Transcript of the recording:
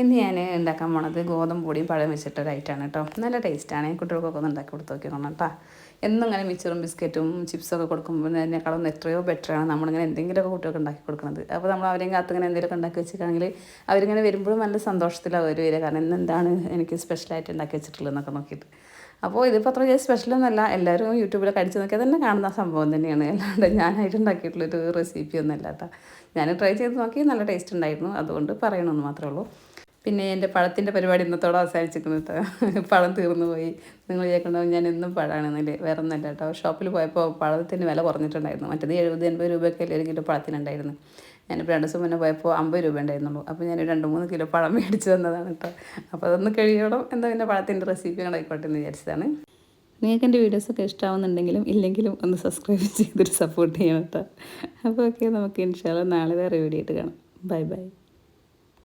ഇന്ന് ഞാൻ ഉണ്ടാക്കാൻ പോണത് ഗോതമ്പ് പൊടിയും പഴം വെച്ചിട്ടൊരായിട്ടാണ് കേട്ടോ. നല്ല ടേസ്റ്റാണ്. കുട്ടികൾക്കൊക്കെ ഒന്ന് ഉണ്ടാക്കി കൊടുത്ത് നോക്കിക്കണം കേട്ടോ. എന്നും ഇങ്ങനെ മിച്ചറും ബിസ്ക്കറ്റും ചിപ്സൊക്കെ കൊടുക്കുമ്പോൾ അതിനേക്കാളും എത്രയോ ബെറ്ററാണ് നമ്മളിങ്ങനെ എന്തെങ്കിലുമൊക്കെ കുട്ടികൾക്ക് ഉണ്ടാക്കി കൊടുക്കുന്നത്. അപ്പോൾ നമ്മൾ അവരെയും കാത്തിങ്ങനെ എന്തെങ്കിലുമൊക്കെ ഉണ്ടാക്കി വെച്ചിട്ടാണെങ്കിൽ അവരിങ്ങനെ വരുമ്പോഴും നല്ല സന്തോഷത്തിലാണ് അവർ വരിക. കാരണം ഇന്ന് എന്താണ് എനിക്ക് സ്പെഷ്യലായിട്ട് ഉണ്ടാക്കി വെച്ചിട്ടുള്ളതെന്നൊക്കെ നോക്കിയിട്ട്. അപ്പോൾ ഇതിപ്പോൾ അത്ര സ്പെഷ്യലൊന്നുമല്ല, എല്ലാവരും യൂട്യൂബിലൊക്കെ അടിച്ച് നോക്കിയാൽ തന്നെ കാണുന്ന സംഭവം തന്നെയാണ്. അല്ലാണ്ട് ഞാനായിട്ട് ഉണ്ടാക്കിയിട്ടുള്ളൊരു റെസിപ്പി ഒന്നുമല്ല കേട്ടോ. ഞാൻ ട്രൈ ചെയ്ത് നോക്കി, നല്ല ടേസ്റ്റ് ഉണ്ടായിരുന്നു, അതുകൊണ്ട് പറയണമെന്ന് മാത്രമേ ഉള്ളൂ. പിന്നെ എൻ്റെ പഴത്തിൻ്റെ പരിപാടി ഇന്നത്തോടെ അവസാനിച്ചിരിക്കുന്നു കേട്ടോ. പഴം തീർന്നു പോയി. നിങ്ങൾ വിചാരിക്കണ്ടാവും ഞാൻ എന്നും പഴമാണെന്നല്ലേ. വേറെ ഒന്നല്ല കേട്ടോ. ഷോപ്പിൽ പോയപ്പോൾ പഴത്തിന് വില കുറഞ്ഞിട്ടുണ്ടായിരുന്നു. മറ്റേത് 70-80 രൂപയൊക്കെ ഒരു കിലോ പഴത്തിനുണ്ടായിരുന്നു. ഞാനിപ്പോൾ 2 ദിവസം മുന്നേ പോയപ്പോൾ 50 രൂപ ഉണ്ടായിരുന്നുള്ളൂ. അപ്പോൾ ഞാൻ 2-3 കിലോ പഴം മേടിച്ച് വന്നതാണ് കേട്ടോ. അപ്പോൾ അതൊന്ന് കഴിയോളം എന്താ പിന്നെ പഴത്തിൻ്റെ റെസിപ്പി ആയിക്കോട്ടെ എന്ന് വിചാരിച്ചതാണ്. നിങ്ങൾക്ക് എൻ്റെ വീഡിയോസൊക്കെ ഇഷ്ടമാവുന്നുണ്ടെങ്കിലും ഇല്ലെങ്കിലും ഒന്ന് സബ്സ്ക്രൈബ് ചെയ്തൊരു സപ്പോർട്ട് ചെയ്യണം കേട്ടോ. അപ്പോൾ ഓക്കെ, നമുക്ക് ഇൻഷാല്ലാ നാളെ വേറെ വീഡിയോ ആയിട്ട് കാണാം. Bye bye.